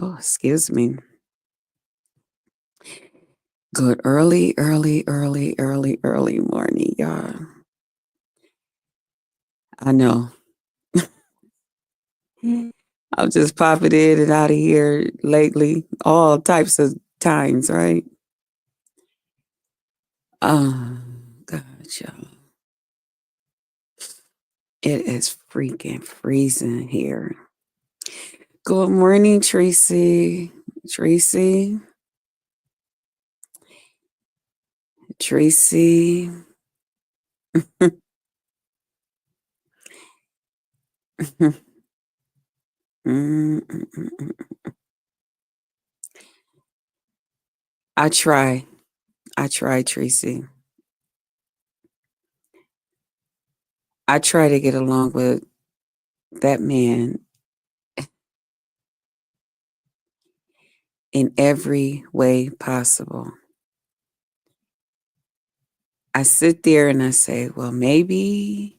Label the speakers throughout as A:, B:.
A: Oh, excuse me. Good early morning, y'all. I know. I'm just popping in and out of here lately, all types of times, right? Oh, God, y'all. It is freaking freezing here. Good morning, Tracy. Tracy. Tracy. Mm, mm, mm, mm. I try. I try, Tracy. I try to get along with that man in every way possible. I sit there and I say, well, maybe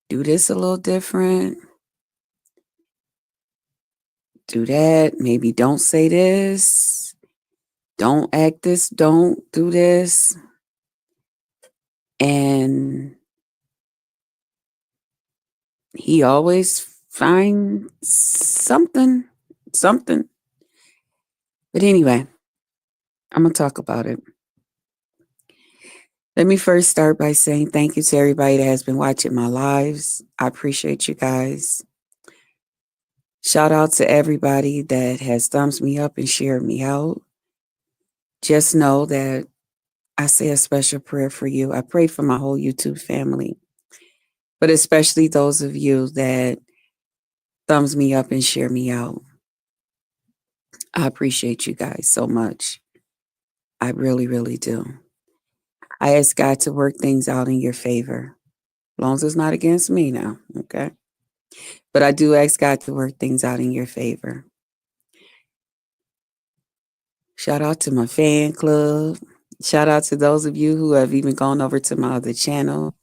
A: do this a little different, do that, maybe don't say this, don't act this, don't do this. And he always finds something. But anyway, I'm going to talk about it. Let me first start by saying thank you to everybody that has been watching my lives. I appreciate you guys. Shout out to everybody that has thumbs me up and shared me out. Just know that I say a special prayer for you. I pray for my whole YouTube family, but especially those of you that thumbs me up and share me out. I appreciate you guys so much. I really, really do. I ask God to work things out in your favor, as long as it's not against me now, okay? But I do ask God to work things out in your favor. Shout out to my fan club. Shout out to those of you who have even gone over to my other channel.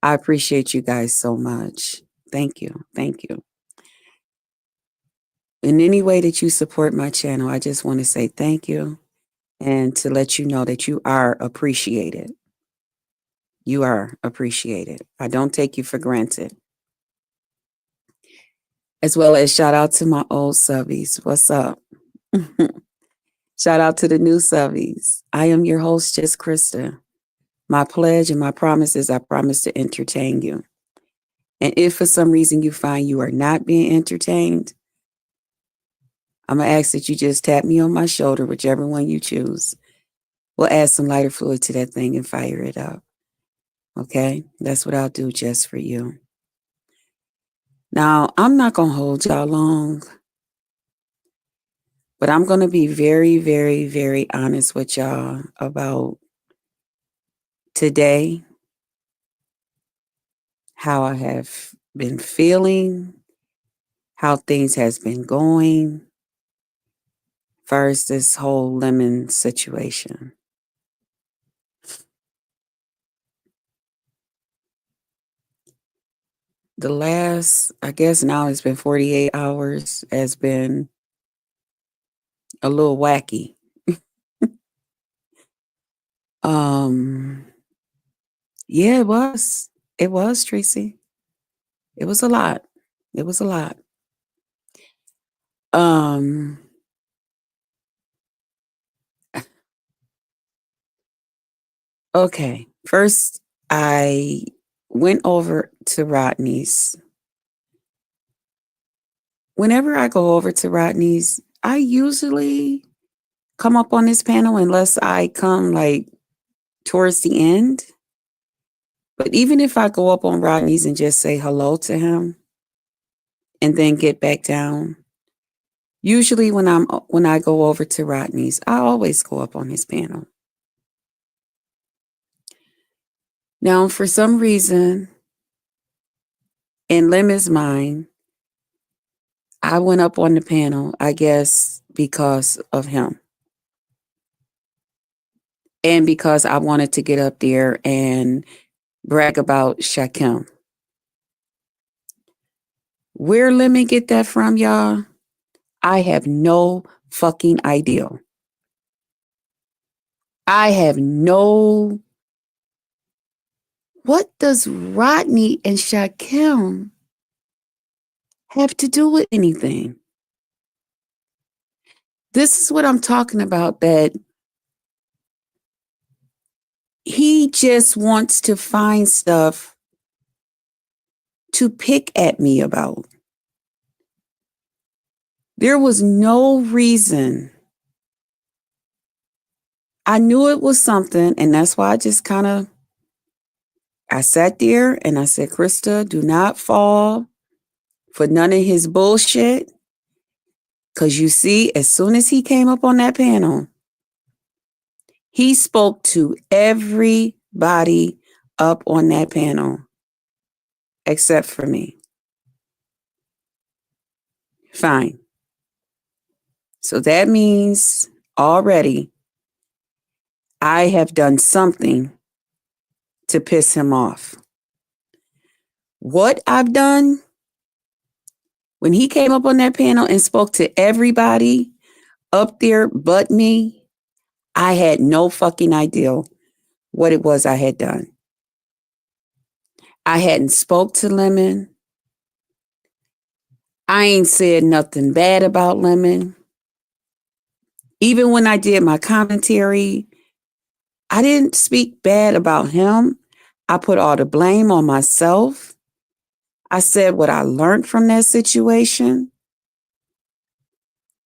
A: I appreciate you guys so much. Thank you. Thank you. In any way that you support my channel, I just want to say thank you and to let you know that you are appreciated. You are appreciated. I don't take you for granted. As well as shout out to my old subbies. What's up? Shout out to the new subbies. I am your host, Just Krista. My pledge and my promise is I promise to entertain you. And if for some reason you find you are not being entertained, I'm going to ask that you just tap me on my shoulder, whichever one you choose. We'll add some lighter fluid to that thing and fire it up. Okay? That's what I'll do just for you. Now, I'm not going to hold y'all long, but I'm going to be very, very, very honest with y'all about today, how I have been feeling, how things has been going, first this whole lemon situation. The last, I guess now it's been 48 hours, has been a little wacky. Yeah, it was. It was, Tracy. It was a lot. It was a lot. Um, okay. First, I went over to Rodney's. Whenever I go over to Rodney's, I usually come up on this panel unless I come like towards the end. But even if I go up on Rodney's and just say hello to him and then get back down, usually when I go over to Rodney's, I always go up on his panel. Now, for some reason, in Lemon's mind, I went up on the panel, I guess, because of him. And because I wanted to get up there and brag about Shakim. Where Lemon get that from, y'all? I have no fucking idea. I have no. What does Rodney and Shaquem have to do with anything? This is what I'm talking about, that he just wants to find stuff to pick at me about. There was no reason. I knew it was something, and that's why I sat there and I said, Krista, do not fall for none of his bullshit. Because you see, as soon as he came up on that panel, he spoke to everybody up on that panel except for me. Fine. So that means already I have done something to piss him off. What I've done, when he came up on that panel and spoke to everybody up there but me, I had no fucking idea what it was I had done. I hadn't spoke to Lemon. I ain't said nothing bad about Lemon. Even when I did my commentary, I didn't speak bad about him. I put all the blame on myself. I said what I learned from that situation.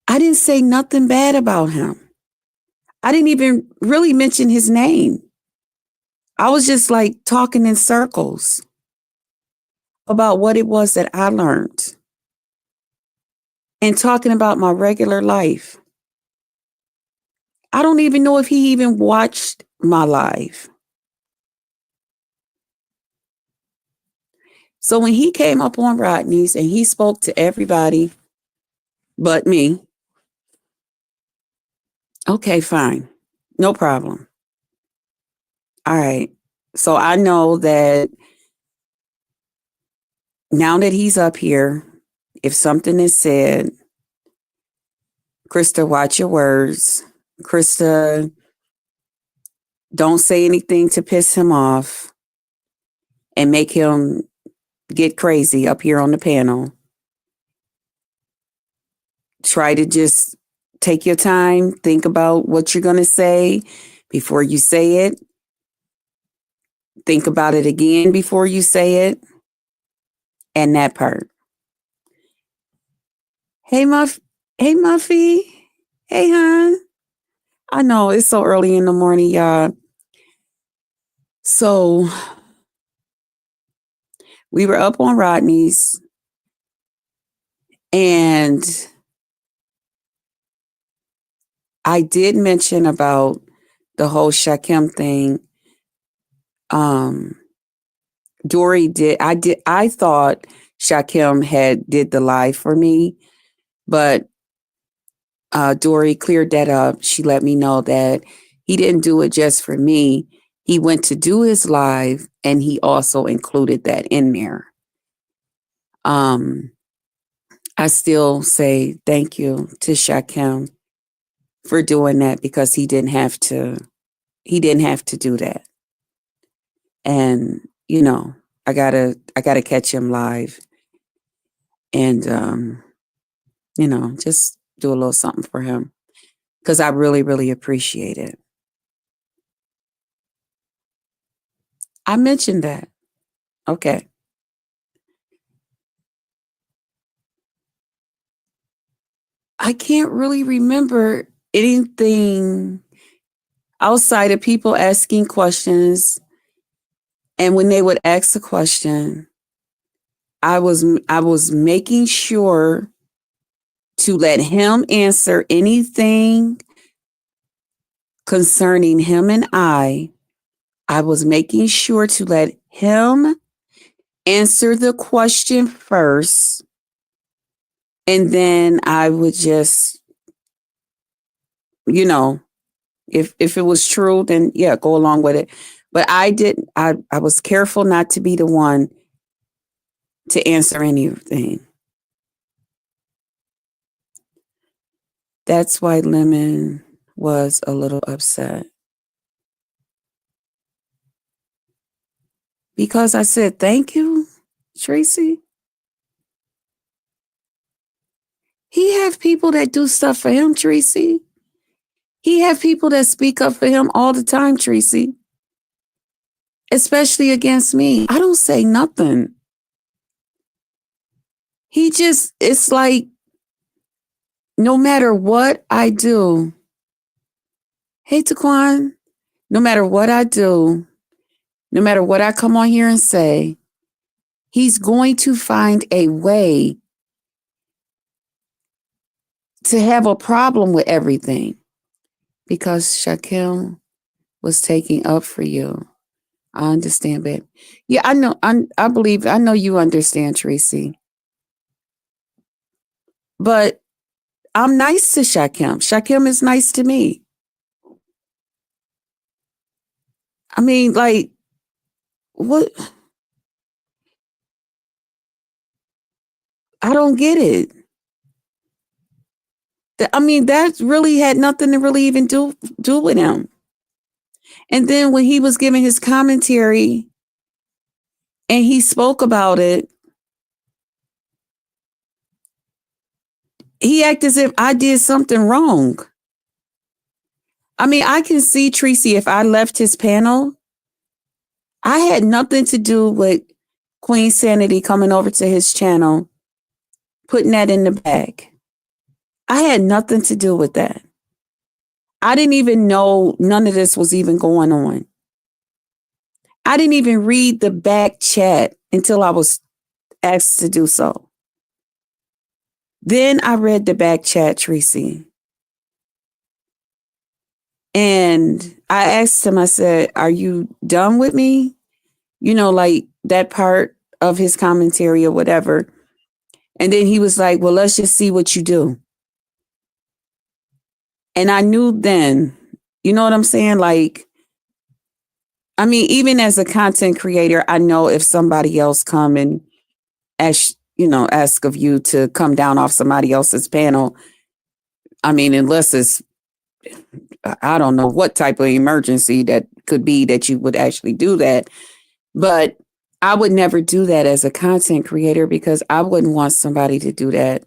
A: I didn't say nothing bad about him. I didn't even really mention his name. I was just like talking in circles about what it was that I learned and talking about my regular life. I don't even know if he even watched my live. So when he came up on Rodney's and he spoke to everybody but me, okay, fine. No problem. All right. So I know that now that he's up here, if something is said, Krista, watch your words. Krista, don't say anything to piss him off and make him get crazy up here on the panel. Try to just take your time, think about what you're going to say before you say it. Think about it again before you say it. And that part. Hey, Muffy. Hey, hon. I know it's so early in the morning, y'all. So we were up on Rodney's and I did mention about the whole Shaquem thing. Dory I thought Shaquem did the live for me, but Dory cleared that up. She let me know that he didn't do it just for me. He went to do his live and he also included that in there. I still say thank you to Shaquem for doing that because he didn't have to do that. And, you know, I gotta catch him live and, you know, just do a little something for him because I really, really appreciate it. I mentioned that. Okay. I can't really remember anything outside of people asking questions. And when they would ask a question, I was making sure to let him answer anything concerning him and I was making sure to let him answer the question first. And then I would just, you know, if it was true, then yeah, go along with it. But I was careful not to be the one to answer anything. That's why Lemon was a little upset. Because I said, thank you, Tracy. He have people that do stuff for him, Tracy. He have people that speak up for him all the time, Tracy. Especially against me. I don't say nothing. It's like, no matter what I do, hey, Taquan, no matter what I do, no matter what I come on here and say, he's going to find a way to have a problem with everything because Shaquille was taking up for you. I understand, babe. Yeah, I know. I know you understand, Tracy. But I'm nice to Shaquille. Shaquille is nice to me. I mean, like, what? I don't get it. I mean, that really had nothing to really even do with him. And then when he was giving his commentary and he spoke about it, he acted as if I did something wrong. I mean, I can see, Tracy, if I left his panel, I had nothing to do with Queen Sanity coming over to his channel, putting that in the bag. I had nothing to do with that. I didn't even know none of this was even going on. I didn't even read the back chat until I was asked to do so. Then I read the back chat, Tracy. And I asked him, I said, are you done with me? You know, like that part of his commentary or whatever. And then he was like, well, let's just see what you do. And I knew then, you know what I'm saying? Like, I mean, even as a content creator, I know if somebody else come and ask of you to come down off somebody else's panel, I mean, unless it's, I don't know what type of emergency that could be that you would actually do that. But I would never do that as a content creator because I wouldn't want somebody to do that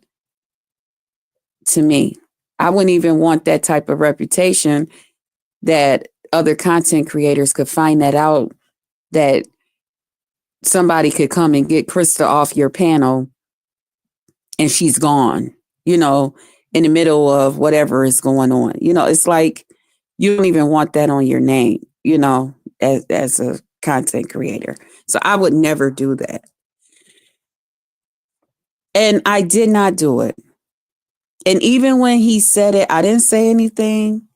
A: to me. I wouldn't even want that type of reputation that other content creators could find that out, that somebody could come and get Krista off your panel and she's gone, in the middle of whatever is going on. It's like you don't even want that on your name, as a content creator. So I would never do that. And I did not do it. And even when he said it, I didn't say anything.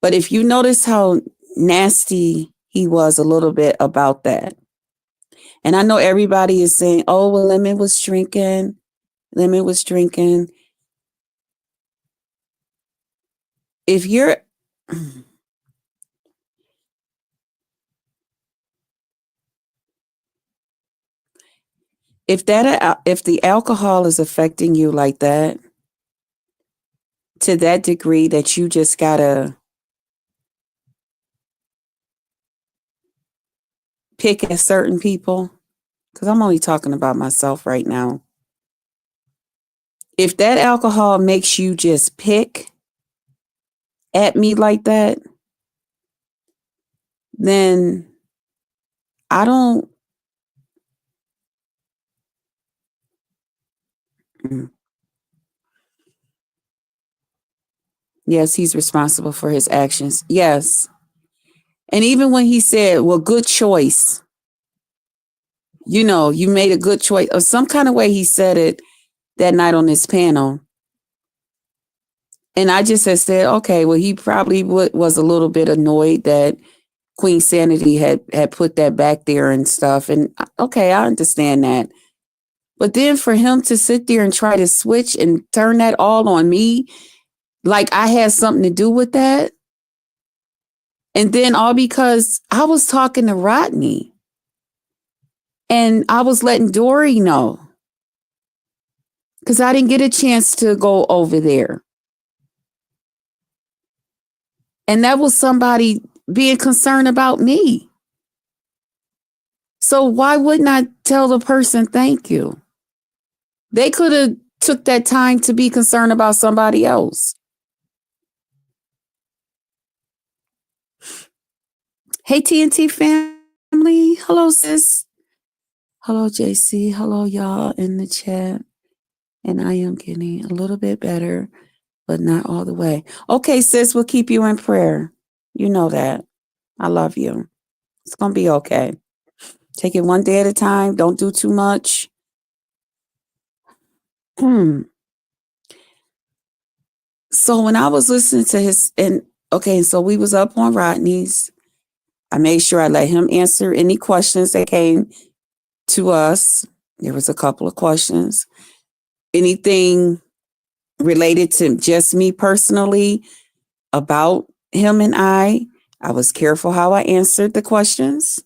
A: But if you notice how nasty he was a little bit about that. And I know everybody is saying, oh, well, Lemon was drinking. Lemon was drinking. If you're... If the alcohol is affecting you like that, to that degree that you just gotta pick at certain people, because I'm only talking about myself right now. If that alcohol makes you just pick at me like that, then I don't. Yes, he's responsible for his actions. Yes. And even when he said, well, good choice, you made a good choice, or some kind of way he said it that night on this panel. And I just had said, okay, well, he probably was a little bit annoyed that Queen Sanity had put that back there and stuff. And okay, I understand that. But then for him to sit there and try to switch and turn that all on me, like I had something to do with that. And then all because I was talking to Rodney and I was letting Dory know because I didn't get a chance to go over there. And that was somebody being concerned about me. So why wouldn't I tell the person thank you? They could have took that time to be concerned about somebody else. Hey, TNT family. Hello, sis. Hello, JC. Hello, y'all in the chat. And I am getting a little bit better, but not all the way. Okay, sis, we'll keep you in prayer. You know that. I love you. It's going to be okay. Take it one day at a time. Don't do too much. So when I was listening to his, so we was up on Rodney's. I made sure I let him answer any questions that came to us. There was a couple of questions. Anything related to just me personally about him and I was careful how I answered the questions.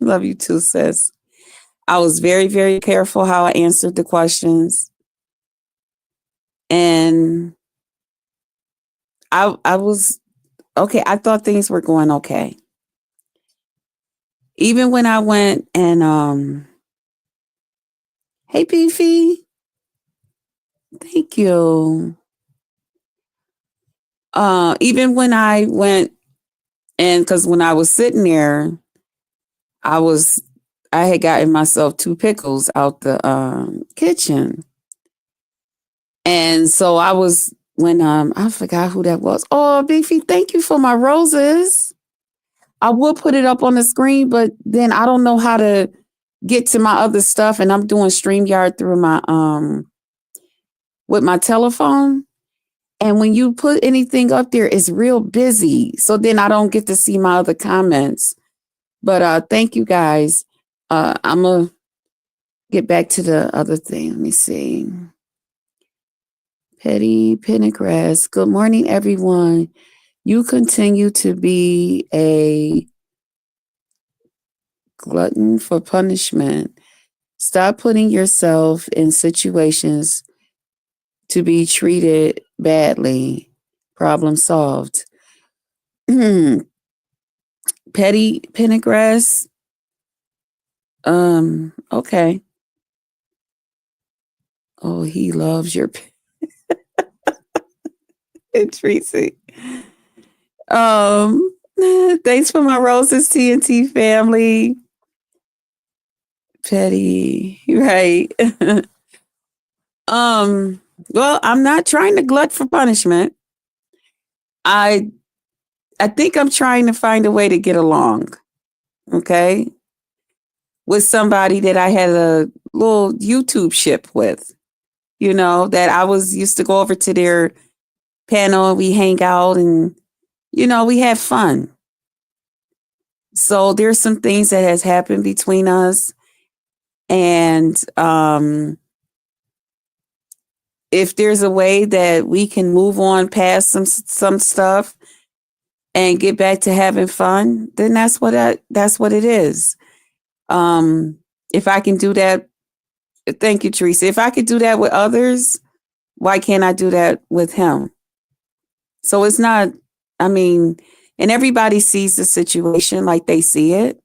A: Love you too, sis. I was very, very careful how I answered the questions. And I was okay. I thought things were going okay. Even when I went and hey Beefy, thank you. Even when I went and because when I was sitting there, I had gotten myself 2 pickles out the kitchen. And so I was when I forgot who that was. Oh, Beefy, thank you for my roses. I will put it up on the screen, but then I don't know how to get to my other stuff, and I'm doing StreamYard through my with my telephone. And when you put anything up there, it's real busy. So then I don't get to see my other comments. But thank you guys. I'm gonna get back to the other thing. Let me see. Petty Pendergrass. Good morning, everyone. You continue to be a glutton for punishment. Stop putting yourself in situations to be treated badly. Problem solved. Petty Pendergrass. Okay. Oh, he loves your Tracy. Thanks for my roses, TNT family. Petty, right? Well, I'm not trying to glut for punishment. I think I'm trying to find a way to get along. Okay. With somebody that I had a little YouTube ship with, that I was used to go over to their panel and we hang out and, we have fun. So there's some things that has happened between us. And if there's a way that we can move on past some stuff and get back to having fun, then that's what it is. If I can do that, thank you, Teresa. If I could do that with others, why can't I do that with him? So it's not, and everybody sees the situation like they see it.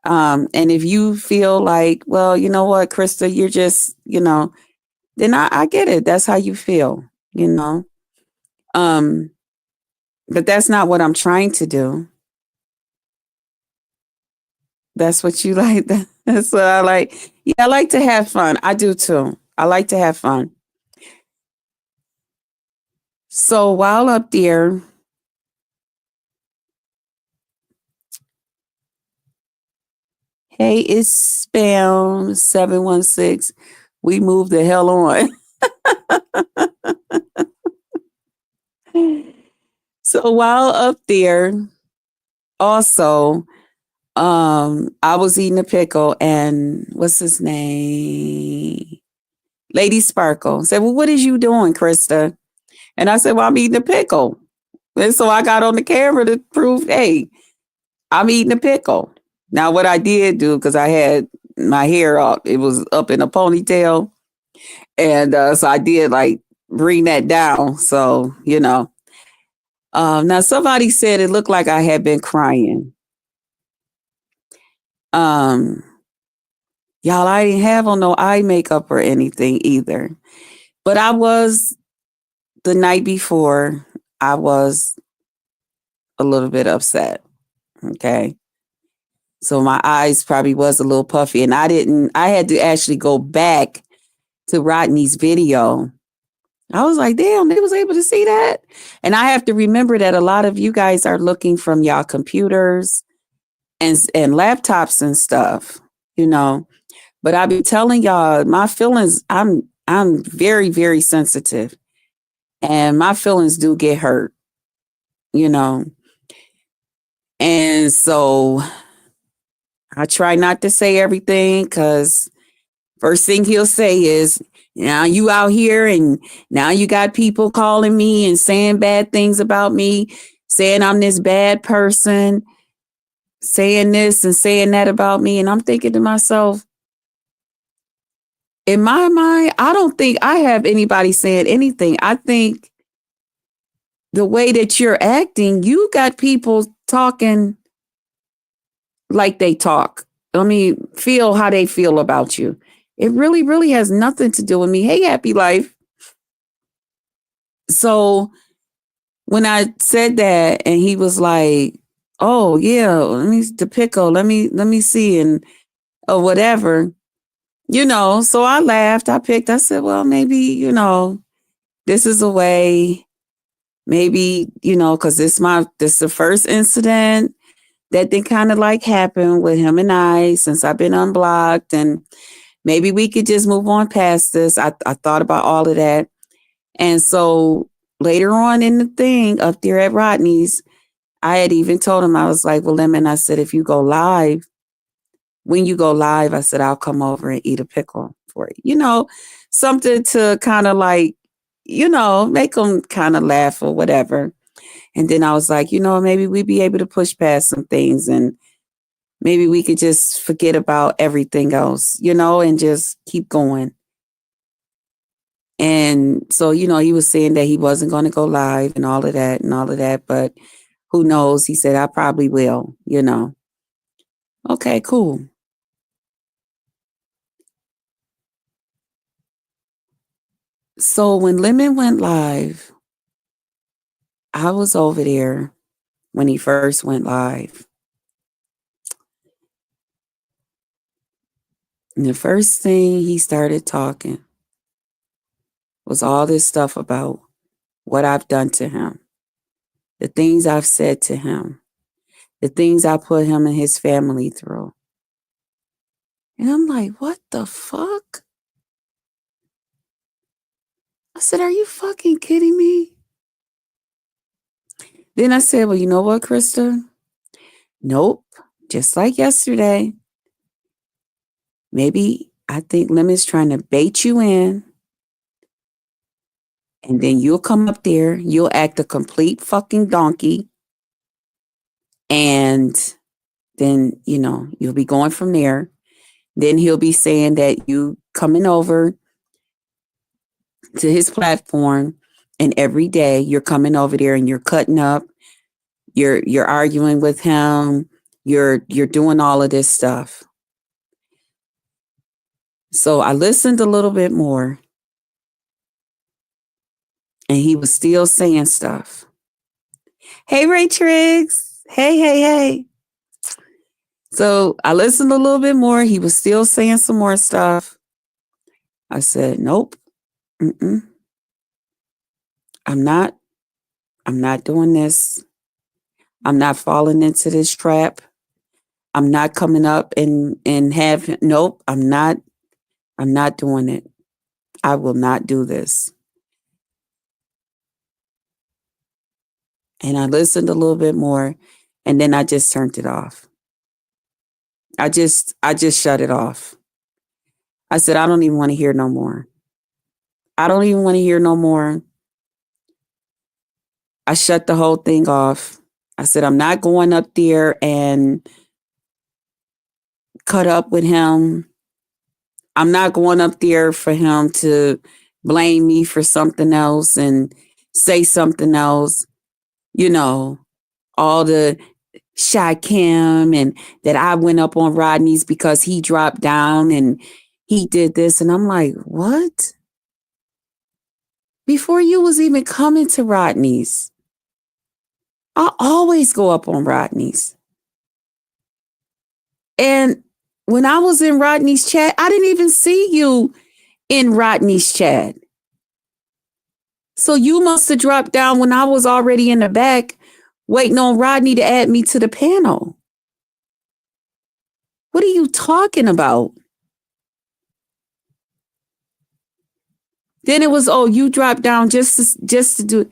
A: And if you feel like, well, you know what, Krista, you're just, then I get it. That's how you feel, But that's not what I'm trying to do. That's what you like. That's what I like. Yeah, I like to have fun. I do too. I like to have fun. So while up there, hey, it's Spam 716. We moved the hell on. So while up there, also, I was eating a pickle and what's his name? Lady Sparkle said, well, what is you doing, Krista? And I said, well, I'm eating a pickle. And so I got on the camera to prove, hey, I'm eating a pickle. Now, what I did do, because I had my hair up, it was up in a ponytail. And so I did like bring that down. So, now somebody said it looked like I had been crying. Um, y'all, I didn't have on no eye makeup or anything either. But I was the night before, I was a little bit upset. Okay. So my eyes probably was a little puffy. And I had to actually go back to Rodney's video. I was like, damn, they was able to see that. And I have to remember that a lot of you guys are looking from y'all computers and laptops and stuff, you know. But I be telling y'all my feelings, I'm very, very sensitive. And my feelings do get hurt, you know. And so I try not to say everything because first thing he'll say is, now you out here and now you got people calling me and saying bad things about me, saying I'm this bad person, saying this and saying that about me. And I'm thinking to myself, in my mind, I don't think I have anybody saying anything. I think the way that you're acting, you got people talking like they talk. I mean, feel how they feel about you. It really, really has nothing to do with me. Hey, Happy Life. So when I said that and he was like, oh yeah, let me the pickle, let me see and or whatever, so I laughed. I said, well, maybe, this is a way, maybe, because this is the first incident that then kind of like happened with him and I since I've been unblocked, and maybe we could just move on past this. I thought about all of that. And so later on in the thing up there at Rodney's, I had even told him, I was like, well, Lemon, I said, if you go live, when you go live, I said, I'll come over and eat a pickle for you. Something to kind of like, make them kind of laugh or whatever. And then I was like, maybe we'd be able to push past some things and maybe we could just forget about everything else, and just keep going. And so, he was saying that he wasn't going to go live and all of that. But who knows? He said, I probably will, Okay, cool. So when Lemon went live, I was over there when he first went live. And the first thing he started talking was all this stuff about what I've done to him, the things I've said to him, the things I put him and his family through. And I'm like, what the fuck? I said, are you fucking kidding me? Then I said, well, you know what, Krista? Nope. Just like yesterday. Maybe I think Lemon's trying to bait you in. And then you'll come up there, you'll act a complete fucking donkey. And then, you'll be going from there. Then he'll be saying that you coming over to his platform and every day you're coming over there and you're cutting up, you're arguing with him, you're doing all of this stuff. So I listened a little bit more and he was still saying stuff. Hey, Ray Triggs. Hey. So I listened a little bit more. He was still saying some more stuff. I said, nope. I'm not doing this. I'm not falling into this trap. I'm not coming up and nope, I'm not doing it. I will not do this. And I listened a little bit more and then I just turned it off. I just shut it off. I said, I don't even want to hear no more. I don't even want to hear no more. I shut the whole thing off. I said, I'm not going up there and cut up with him. I'm not going up there for him to blame me for something else and say something else, you know, all the Shy Kim and that I went up on Rodney's because he dropped down and he did this. And I'm like, what? Before you was even coming to Rodney's, I always go up on Rodney's. And when I was in Rodney's chat, I didn't even see you in Rodney's chat. So you must have dropped down when I was already in the back waiting on Rodney to add me to the panel. What are you talking about? Then it was, oh, you dropped down just to do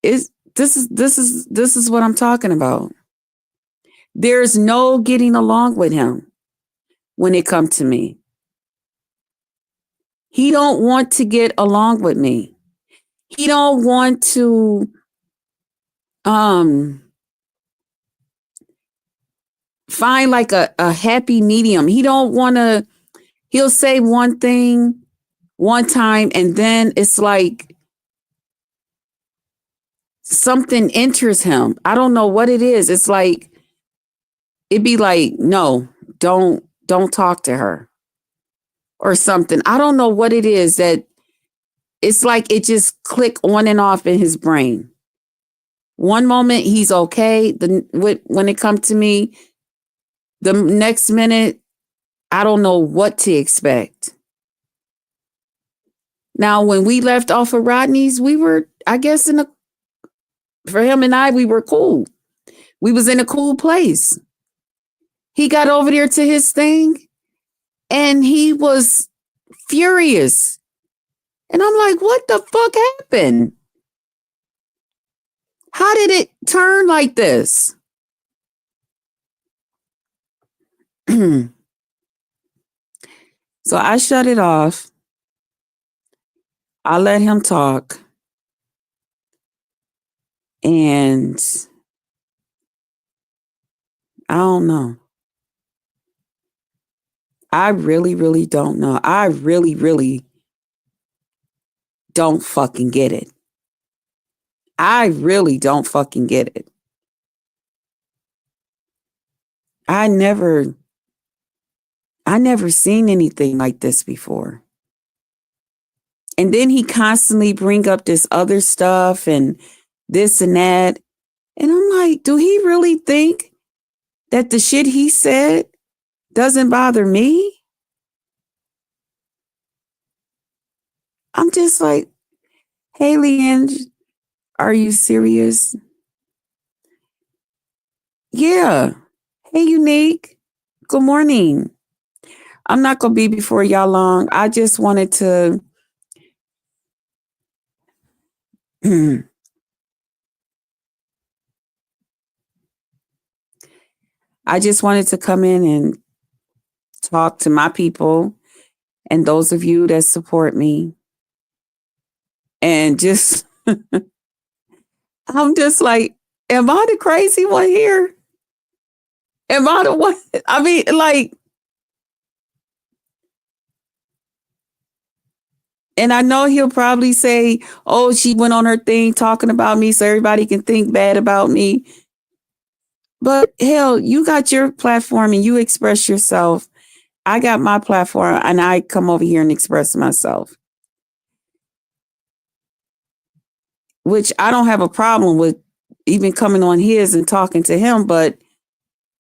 A: it. This is what I'm talking about. There's no getting along with him when it comes to me. He don't want to get along with me. He don't want to find like a happy medium. He don't want to, he'll say one thing one time and then it's like something enters him. I don't know what it is. It's like, it'd be like, no, don't talk to her or something. I don't know what it is that it's like it just click on and off in his brain. One moment he's okay. When it comes to me, the next minute, I don't know what to expect. Now, when we left off of Rodney's, we were, I guess, for him and I, we were cool. We was in a cool place. He got over there to his thing and he was furious. And I'm like, what the fuck happened? How did it turn like this? So I shut it off. I let him talk. And I don't know. I really, really don't know. I really, really don't fucking get it. I really don't fucking get it. I never seen anything like this before. And then he constantly bring up this other stuff and this and that. And I'm like, do he really think that the shit he said doesn't bother me? I'm just like, hey, Leanne, are you serious? Yeah. Hey, Unique. Good morning. I'm not going to be before y'all long. I just wanted to I just wanted to come in and talk to my people and those of you that support me. And just, I'm just like, am I the crazy one here? Am I the one? I mean, like, and I know he'll probably say, oh, she went on her thing talking about me so everybody can think bad about me. But hell, you got your platform and you express yourself. I got my platform and I come over here and express myself. Which I don't have a problem with even coming on his and talking to him. But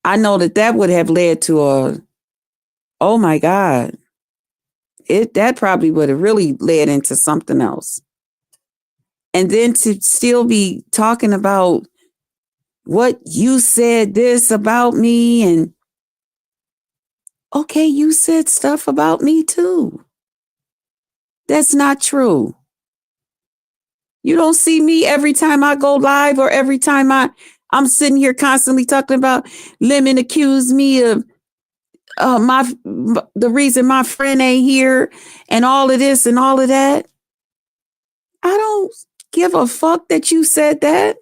A: I know that would have led to oh my God. That probably would have really led into something else. And then to still be talking about what you said this about me and okay, you said stuff about me too. That's not true. You don't see me every time I go live or every time I'm sitting here constantly talking about Lemon accused me of the reason my friend ain't here and all of this and all of that. I don't give a fuck that you said that.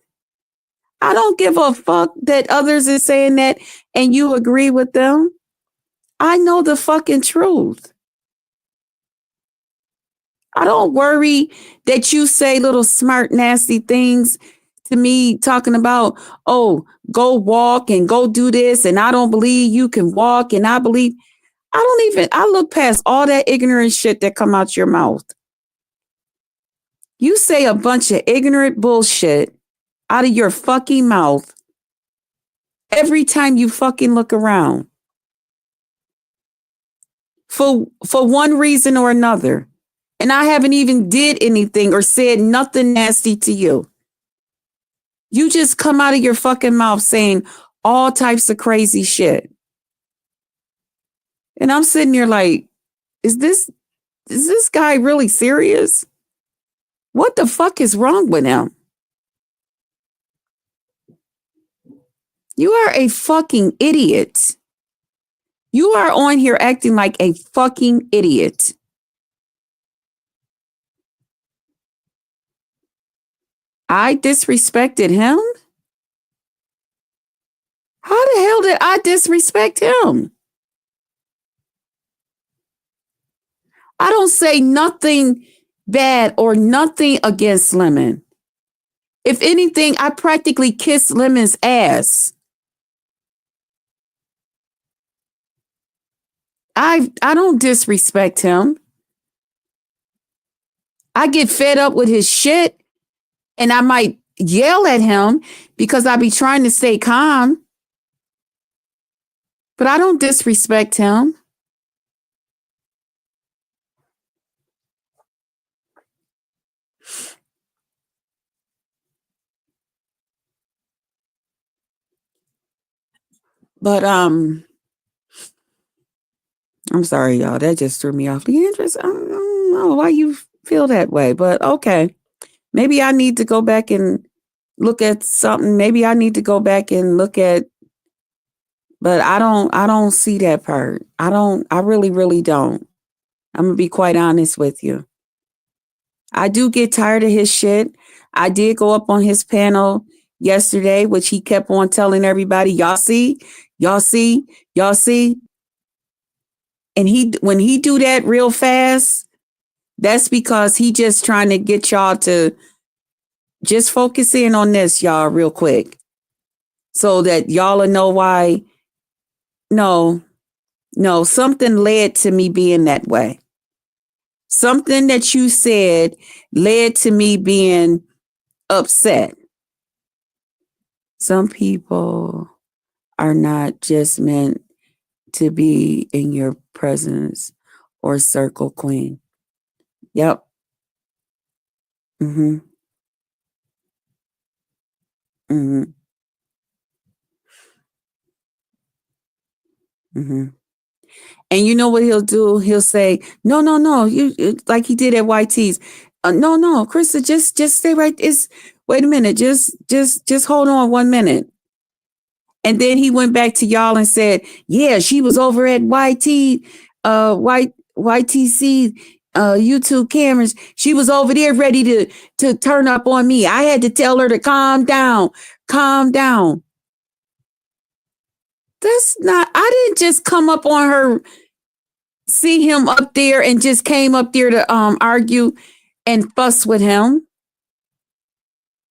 A: I don't give a fuck that others are saying that and you agree with them. I know the fucking truth. I don't worry that you say little smart, nasty things to me, talking about, oh, go walk and go do this. And I don't believe you can walk. And I look past all that ignorant shit that come out your mouth. You say a bunch of ignorant bullshit out of your fucking mouth every time you fucking look around. For one reason or another. And I haven't even did anything or said nothing nasty to you. You just come out of your fucking mouth saying all types of crazy shit. And I'm sitting here like, is this guy really serious? What the fuck is wrong with him? You are a fucking idiot. You are on here acting like a fucking idiot. I disrespected him? How the hell did I disrespect him? I don't say nothing bad or nothing against Lemon. If anything, I practically kissed Lemon's ass. I don't disrespect him. I get fed up with his shit and I might yell at him because I be trying to stay calm. But I don't disrespect him. But I'm sorry, y'all. That just threw me off the interest. I don't know why you feel that way, but okay. Maybe I need to go back and look at something. Maybe I need to go back and look at, but I don't see that part. I really, really don't. I'm gonna be quite honest with you. I do get tired of his shit. I did go up on his panel yesterday, which he kept on telling everybody, y'all see, y'all see, y'all see. And when he do that real fast, that's because he just trying to get y'all to just focus in on this, y'all, real quick. So that y'all will know why. No, something led to me being that way. Something that you said led to me being upset. Some people are not just meant to be in your presence or circle, queen. Yep. Mm-hmm. Mm-hmm. Mm-hmm. And you know what he'll do? He'll say, no, you like he did at YT's. No, Krista, just stay right. Wait a minute, just hold on 1 minute. And then he went back to y'all and said, yeah, she was over at YTC, YouTube cameras. She was over there ready to turn up on me. I had to tell her to calm down. I didn't just come up on her, see him up there and just came up there to argue and fuss with him.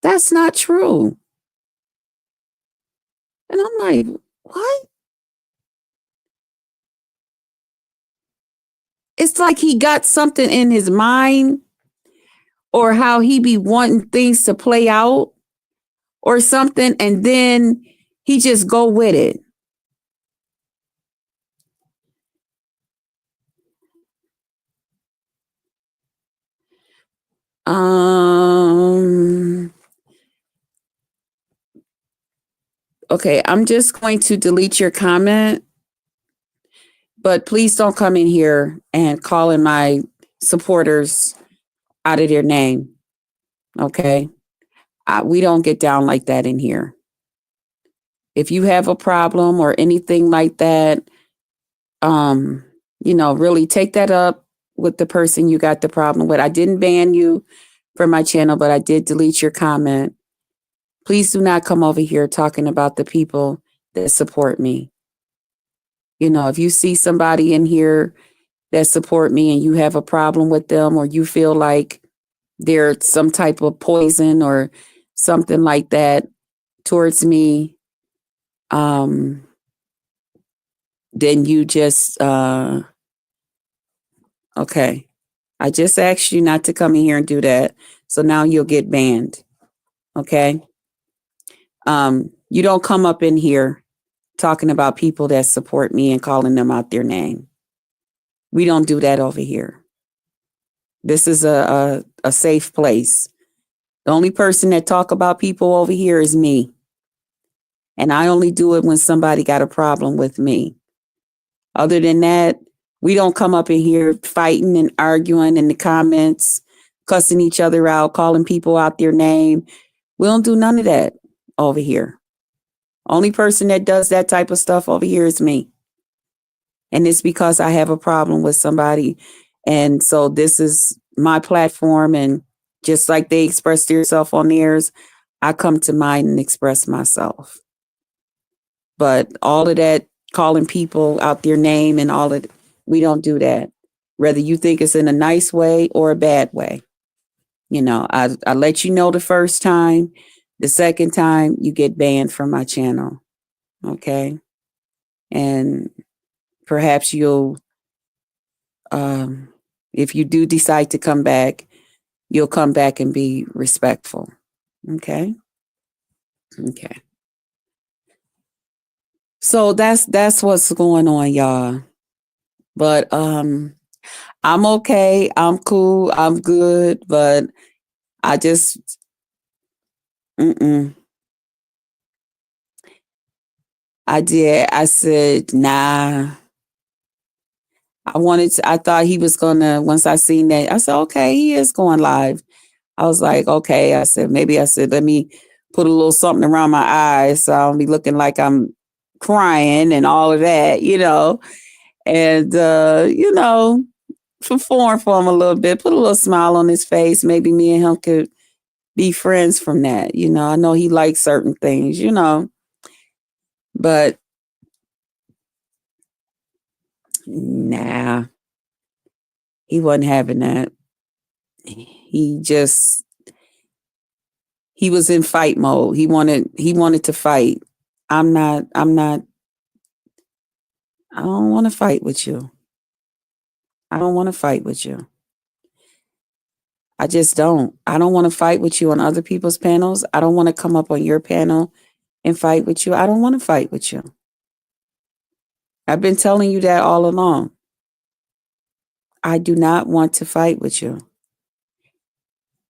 A: That's not true. And I'm like, what? It's like he got something in his mind or how he be wanting things to play out or something, and then he just go with it. Okay, I'm just going to delete your comment, but please don't come in here and calling my supporters out of their name. Okay, we don't get down like that in here. If you have a problem or anything like that, really take that up with the person you got the problem with. I didn't ban you from my channel, but I did delete your comment. Please do not come over here talking about the people that support me. If you see somebody in here that support me and you have a problem with them, or you feel like they're some type of poison or something like that towards me, then you just okay. I just asked you not to come in here and do that. So now you'll get banned. Okay. You don't come up in here talking about people that support me and calling them out their name. We don't do that over here. This is a safe place. The only person that talk about people over here is me. And I only do it when somebody got a problem with me. Other than that, we don't come up in here fighting and arguing in the comments, cussing each other out, calling people out their name. We don't do none of that over here. Only person that does that type of stuff over here is me. And it's because I have a problem with somebody. And so this is my platform. And just like they express themselves on theirs, I come to mine and express myself. But all of that calling people out their name and all of it, we don't do that. Whether you think it's in a nice way or a bad way. You know, I let you know the first time. The second time, you get banned from my channel. Okay. And perhaps you'll, if you do decide to come back, you'll come back and be respectful. Okay. Okay. So that's what's going on, y'all. But I'm okay. I'm cool. I'm good. But I just I did. I said, nah. I thought he was gonna, once I seen that, I said, okay, he is going live. I was like, okay. I said, let me put a little something around my eyes so I don't be looking like I'm crying and all of that, and, perform for him a little bit, put a little smile on his face. Maybe me and him could be friends from that. I know he likes certain things, but nah, he wasn't having that. He was in fight mode. He wanted to fight. I don't want to fight with you. I don't want to fight with you. I just don't. I don't want to fight with you on other people's panels. I don't want to come up on your panel and fight with you. I don't want to fight with you. I've been telling you that all along. I do not want to fight with you.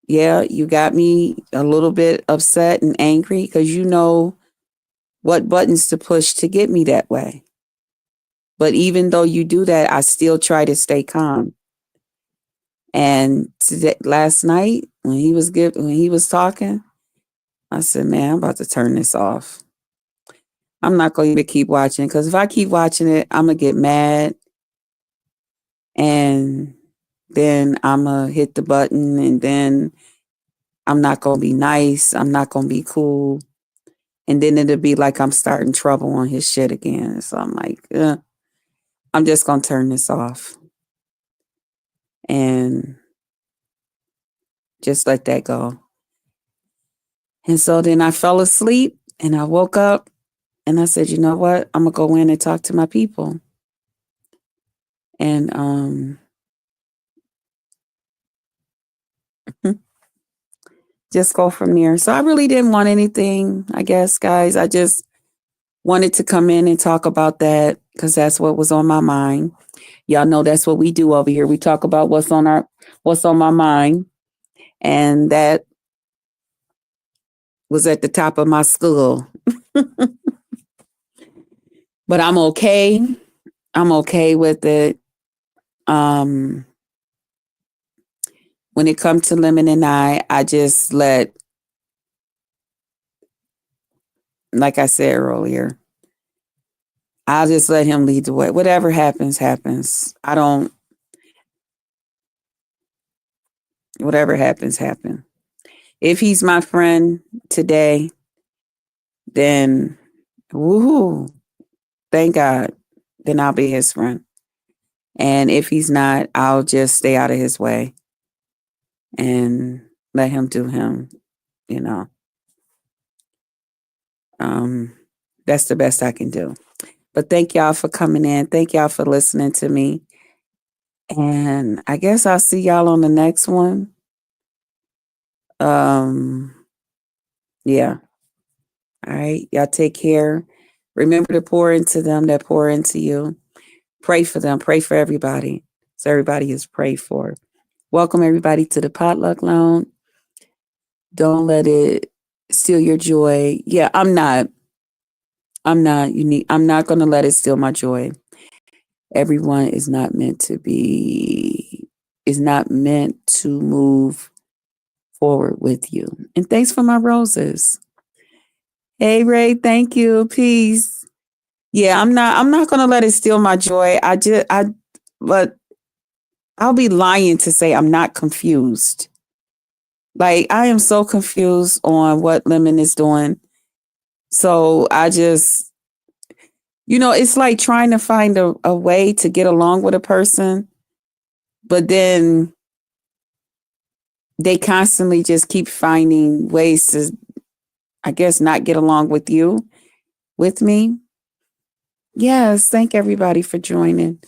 A: Yeah, you got me a little bit upset and angry because you know what buttons to push to get me that way. But even though you do that, I still try to stay calm. And last night when he was talking, I said, man, I'm about to turn this off. I'm not going to keep watching because if I keep watching it, I'm going to get mad. And then I'm going to hit the button and then I'm not going to be nice. I'm not going to be cool. And then it'll be like I'm starting trouble on his shit again. So I'm like, I'm just going to turn this off. And just let that go. And so then I fell asleep and I woke up and I said, you know what? I'm going to go in and talk to my people. And just go from there. So I really didn't want anything, I guess, guys. I just wanted to come in and talk about that because that's what was on my mind. Y'all know that's what we do over here. We talk about what's on my mind. And that was at the top of my skull. But I'm okay. I'm okay with it. When it comes to Lemon and I just let, like I said earlier, I'll just let him lead the way. Whatever happens, happens. Whatever happens, happen. If he's my friend today, then woohoo, thank God, then I'll be his friend. And if he's not, I'll just stay out of his way and let him do him, you know. That's the best I can do. But thank y'all for coming in. Thank y'all for listening to me. And I guess I'll see y'all on the next one. Yeah. All right. Y'all take care. Remember to pour into them that pour into you. Pray for them. Pray for everybody. So everybody is prayed for. Welcome everybody to the Potluck Lounge. Don't let it steal your joy. Yeah, I'm not unique. I'm not going to let it steal my joy. Everyone is not meant to move forward with you. And thanks for my roses. Hey Ray, thank you. Peace. Yeah, I'm not going to let it steal my joy. But I'll be lying to say I'm not confused. Like, I am so confused on what Lemon is doing. So I just, it's like trying to find a way to get along with a person, but then they constantly just keep finding ways to, I guess, not get along with me. Yes, thank everybody for joining.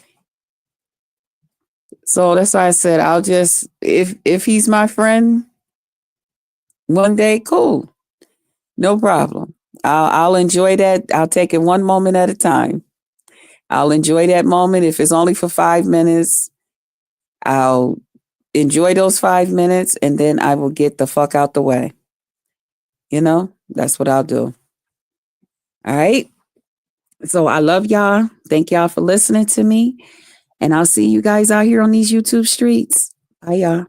A: So that's why I said I'll just, if he's my friend one day, cool. No problem. I'll enjoy that. I'll take it one moment at a time. I'll enjoy that moment. If it's only for 5 minutes, I'll enjoy those 5 minutes and then I will get the fuck out the way. That's what I'll do. All right. So I love y'all. Thank y'all for listening to me. And I'll see you guys out here on these YouTube streets. Bye, y'all.